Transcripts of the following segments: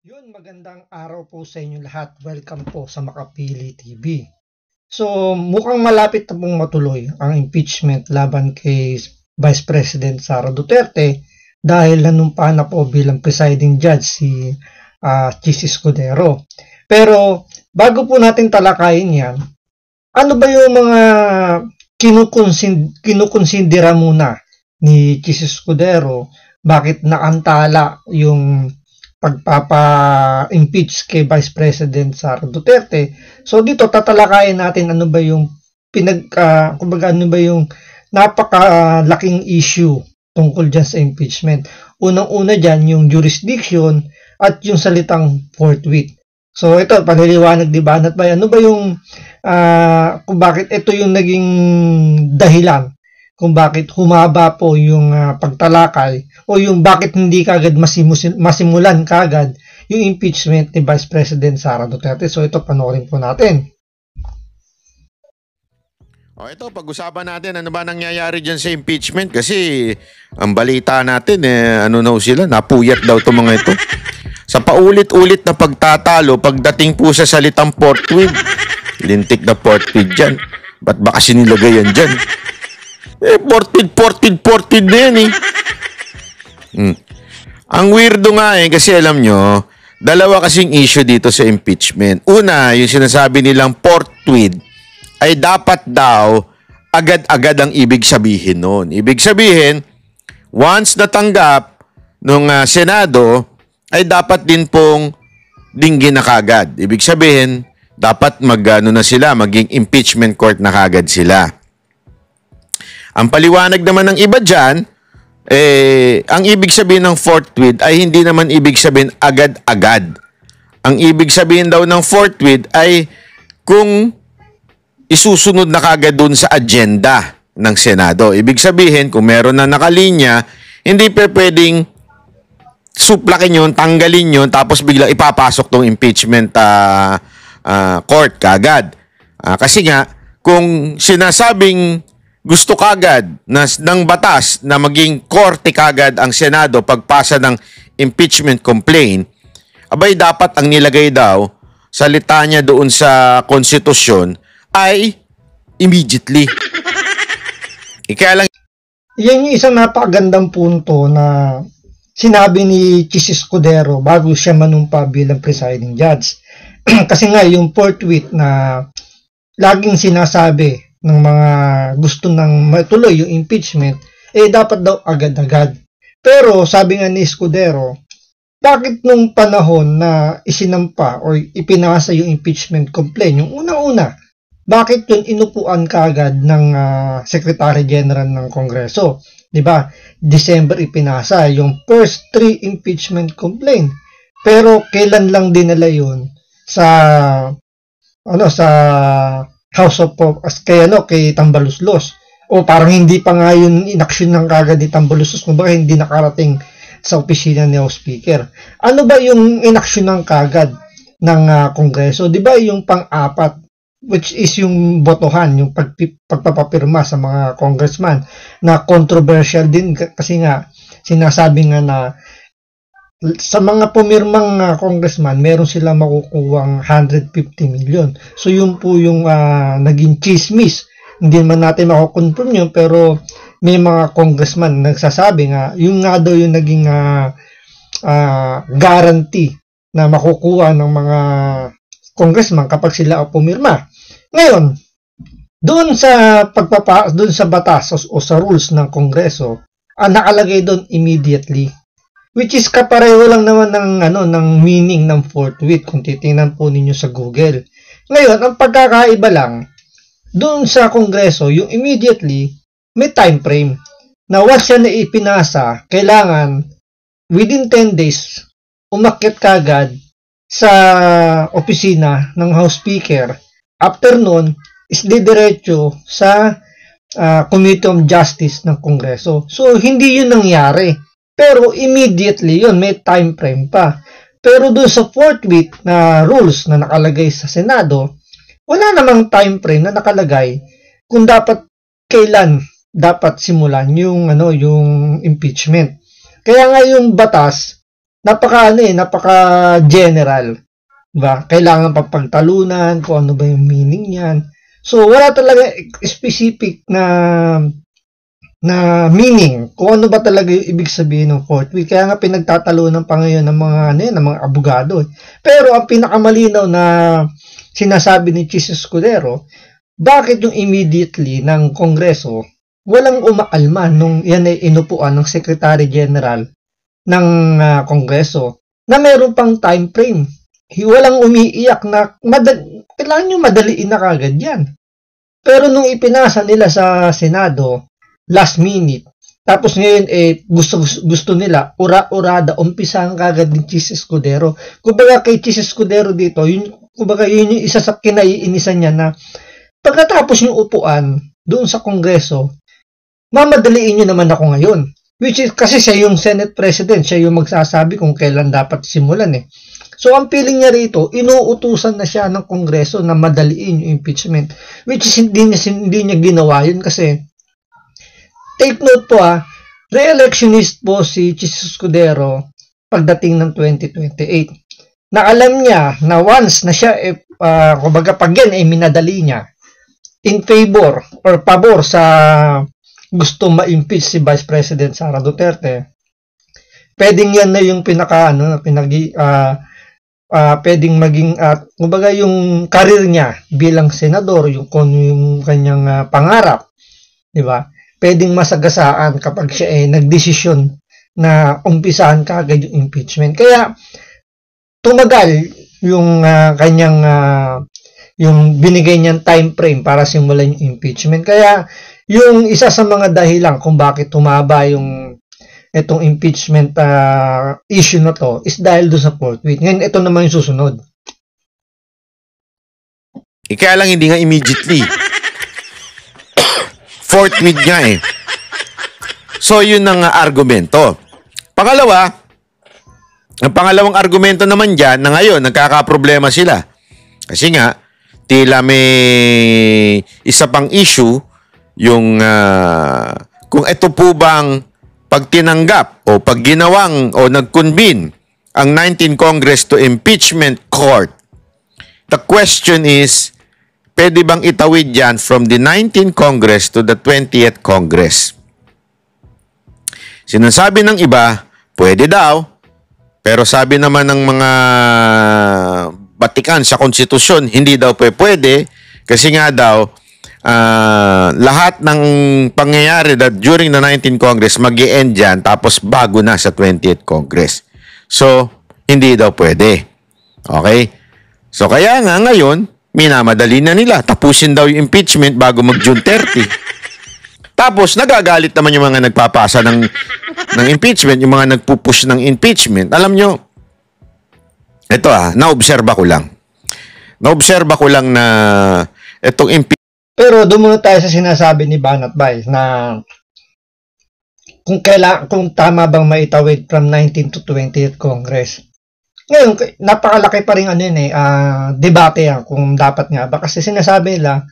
Yun, magandang araw po sa inyo lahat. Welcome po sa Makapili TV. So, mukhang malapit na pong matuloy ang impeachment laban kay Vice President Sara Duterte dahil nanumpa na po bilang presiding judge si Chis Escudero. Pero, bago po natin talakayin yan, ano ba yung mga kinukonsindera muna ni Chis Escudero? Bakit naantala yung pagpapa-impeach kay Vice President Sara Duterte? So dito tatalakayin natin ano ba yung kumbaga ano ba yung napakalaking issue tungkol dyan sa impeachment. Unang-una dyan yung jurisdiction at yung salitang forthwith. So ito, paniliwanag di ba? Ano ba yung kung bakit ito yung naging dahilan kung bakit humaba po yung pagtalakay o yung bakit hindi kagad masimulan kagad yung impeachment ni Vice President Sara Duterte. So ito, panoorin po natin. Ito, pag-usapan natin ano ba nangyayari dyan sa impeachment kasi ang balita natin sila, napuyat daw itong mga ito. Sa paulit-ulit na pagtatalo, pagdating po sa salitang forthwith, lintik na forthwith dyan. Ba't ba kasi nilagay yan dyan? Ported na yan Ang weirdo nga kasi alam nyo, dalawa kasing issue dito sa impeachment. Una, yung sinasabi nilang forthwith ay dapat daw agad-agad ang ibig sabihin nun. Ibig sabihin, once natanggap ng Senado, ay dapat din pong dinggin na kagad. Ibig sabihin, dapat maging impeachment court na kagad sila. Ang paliwanag naman ng iba dyan, ang ibig sabihin ng forthwith ay hindi naman ibig sabihin agad-agad. Ang ibig sabihin daw ng forthwith ay kung isusunod na kagad dun sa agenda ng Senado. Ibig sabihin, kung meron na nakalinya, hindi pwedeng suplakin yun, tanggalin yun, tapos bigla ipapasok tong impeachment court kagad. Kasi nga, kung sinasabing gusto kagad ng batas na maging korte kagad ang Senado pagpasa ng impeachment complaint, abay dapat ang nilagay daw, salita niya doon sa konstitusyon, ay immediately. Kaya lang, yan yung isang napakagandang punto na sinabi ni Chis Escudero bago siya manumpa bilang presiding judge. Kasi nga yung forthwith na laging sinasabi ng mga gusto nang matuloy yung impeachment, dapat daw agad-agad. Pero sabi nga ni Escudero, bakit nung panahon na isinampa o ipinasa yung impeachment complaint, yung unang-una, bakit yun inupuan kagad ng Secretary General ng Kongreso? Diba? December ipinasa yung first 3 impeachment complaint. Pero kailan lang dinala yun sa House of kay Tambaluslos, o parang hindi pa nga yun inaksyon ng kagad ni Tambaluslos, kumbaga hindi nakarating sa opisina ni House Speaker. Ano ba yung inaksyon ng kagad ng Kongreso? Di ba yung pang-apat, which is yung botohan, yung pagpapapirma sa mga congressman, na controversial din kasi nga sinasabi nga na sa mga pumirmang congressman, meron silang makukuwang 150 million. So yun po yung naging chismis. Hindi man natin makukonfirm yun, pero may mga congressman nagsasabi nga, yung nga daw yung naging guarantee na makukuha ng mga congressman kapag sila pumirma. Ngayon, doon sa batas o sa rules ng Kongreso, nakalagay doon immediately, which is kapareho lang naman ng meaning ng forthwith kung titingnan po ninyo sa Google. Ngayon, ang pagkakaiba lang, doon sa Kongreso, yung immediately, may time frame na once yan na ipinasa, kailangan within 10 days, umakyat kagad sa opisina ng House Speaker. After nun, is didiretso sa Committee on Justice ng Kongreso. So, hindi yun nangyari. Pero immediately yun, may time frame pa. Pero doon sa forthwith na rules na nakalagay sa Senado, wala namang time frame na nakalagay kung kailan dapat simulan yung impeachment. Kaya nga yung batas napaka general. Diba? Kailangan pa pagtalunan kung ano ba yung meaning niyan. So, wala talaga specific na meaning kung ano ba talaga yung ibig sabihin ng fourth wheel. Kaya nga pinagtatalunan pa ngayon ng mga abogado. Pero ang pinakamalinaw na sinasabi ni Chis Escudero, bakit yung immediately ng Kongreso walang umaalma nung yan ay inupuan ng Secretary General ng Kongreso na meron pang time frame. Walang umiiyak na kailangan nyo madaliin na kagad yan. Pero nung ipinasa nila sa Senado, last minute, tapos ngayon gusto nila, ura-urada, umpisahan kagad ni Chis Escudero. Kumbaga kay Chis Escudero dito, yun yung isa sa kinaiinisan niya na pagkatapos yung upuan doon sa Kongreso, mamadaliin nyo naman ako ngayon. Which is, kasi siya yung Senate President, siya yung magsasabi kung kailan dapat simulan eh. So, ang feeling niya rito, inuutusan na siya ng Kongreso na madaliin yung impeachment. Which is, hindi niya ginawa yun kasi, take note po re-electionist po si Chis Escudero pagdating ng 2028. Na alam niya na once na siya, kumbaga pag yan minadali niya, in favor or pabor sa gusto ma-impeach si Vice President Sara Duterte, pwedeng yan na yung pwedeng maging kumbaga yung career niya bilang senador, yung kanyang pangarap, di ba? Pwedeng masagasaan kapag siya nagdesisyon na umpisahan kaagad yung impeachment. Kaya tumagal yung kanyang yung binigay niyang time frame para simulan yung impeachment. Kaya yung isa sa mga dahilan kung bakit tumaba yung itong impeachment issue na to is dahil doon sa fourth wheel. Ngayon, ito naman yung susunod. Kaya lang hindi nga immediately. Fourth wheel nga eh. So, yun ang argumento. Pangalawa, ang pangalawang argumento naman dyan na ngayon, nagkakaproblema sila. Kasi nga, tila may isa pang issue yung kung ito po bang pag tinanggap o pag ginawang o nag-convene ang 19th Congress to Impeachment Court. The question is, pwede bang itawid yan from the 19th Congress to the 20th Congress? Sinasabi ng iba, pwede daw, pero sabi naman ng mga Batikan sa konstitusyon, hindi daw pwede kasi nga daw lahat ng pangyayari that during the 19th Congress mag-i-end dyan tapos bago na sa 20th Congress. So, hindi daw pwede. Okay? So, kaya nga ngayon, minamadali na nila. Tapusin daw yung impeachment bago mag-June 30. Tapos, nagagalit naman yung mga nagpapasa ng impeachment, yung mga nagpupush ng impeachment. Alam nyo, ito naobserba ko lang. Naobserba ko lang na itong impeachment. Pero doon muna tayo sa sinasabi ni Banat Bay na kung tama bang maitawid from 19th to 20th Congress. Ngayon, napakalaki pa rin debate kung dapat nga ba. Kasi sinasabi nila,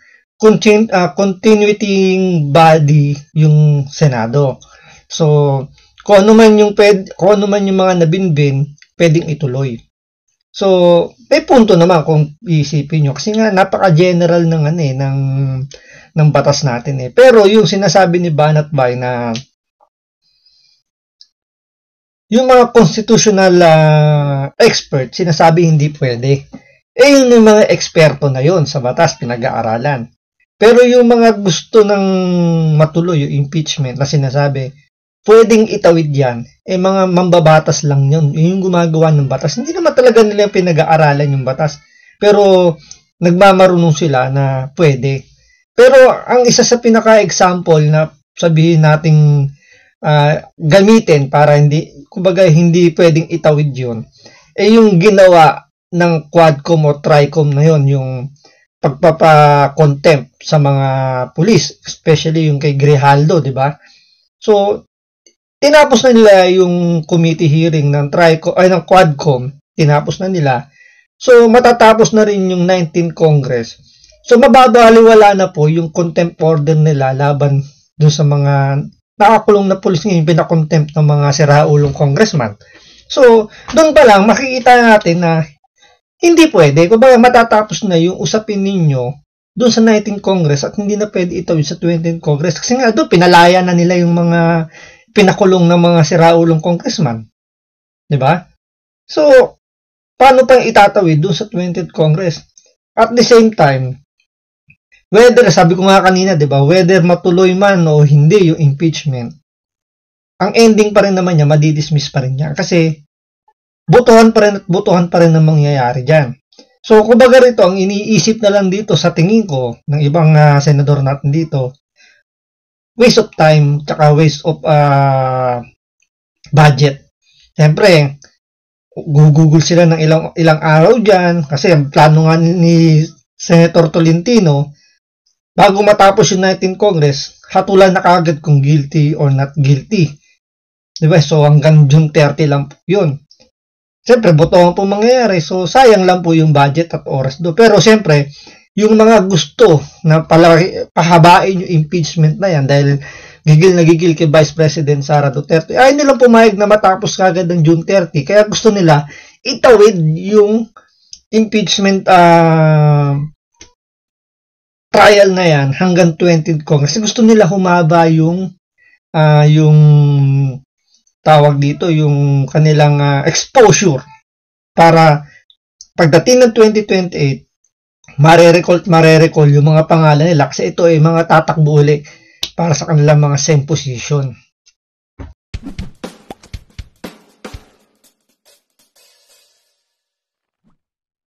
continuity body yung Senado. So, kung ano man yung mga nabinbin, pwedeng ituloy. So, may punto naman kung isipin nyo. Kasi nga, napaka-general ng batas natin. Pero yung sinasabi ni Banat Bay na yung mga constitutional expert, sinasabi hindi pwede. Yun yung mga eksperto na yun sa batas, pinag-aaralan. Pero yung mga gusto ng matuloy, yung impeachment na sinasabi, pwedeng itawid yan, mga mambabatas lang yun. Yung gumagawa ng batas. Hindi naman talaga nila pinag-aaralan yung batas. Pero, nagmamarunong sila na pwede. Pero, ang isa sa pinaka-example na sabihin nating gamitin para hindi pwedeng itawid yun, yung ginawa ng Quadcom o Tricom na yun, yung pagpapa-contempt sa mga pulis, especially yung kay Grijaldo, di ba? So, tinapos na nila yung committee hearing ng Quadcom, tinapos na nila. So, matatapos na rin yung 19th Congress. So, mababaliwala na po yung contempt order nila laban dun sa mga nakakulong na pulis ngayon, pinakontempt ng mga siraulong congressman. So, doon pa lang makikita natin na hindi pwede. Kumbaga matatapos na yung usapin ninyo doon sa 19th Congress at hindi na pwede itawid sa 20th Congress. Kasi nga doon, pinalaya na nila yung mga pinakulong ng mga siraulong congressman. Diba? So, paano pa itatawid doon sa 20th Congress? At the same time, whether, sabi ko nga kanina, diba, whether matuloy man o hindi yung impeachment, ang ending pa rin naman niya, madidismiss pa rin niya. Kasi, butuhan pa rin ang mangyayari dyan. So, kumbaga rito, ang iniisip na lang dito sa tingin ko, ng ibang senador natin dito, waste of time, tsaka waste of budget. Siyempre, gugugol sila ng ilang araw dyan, kasi ang plano nga ni Senator Tolentino, bago matapos yung 19th Congress, hatulan na kagad kung guilty or not guilty. Diba? So, hanggang June 30 lang po yun. Siyempre, botohan po mangyayari. So, sayang lang po yung budget at oras do. Pero, siyempre, yung mga gusto na pahabain yung impeachment na yan dahil gigil na gigil kay Vice President Sara Duterte, ay nilang pumayag na matapos kagad ng June 30. Kaya gusto nila itawid yung impeachment trial na yan hanggang 20th Congress. Gusto nila humaba yung tawag dito, yung kanilang exposure para pagdating ng 2028, marerecall yung mga pangalan nila kasi ito ay mga tatakbo uli para sa kanilang mga same position.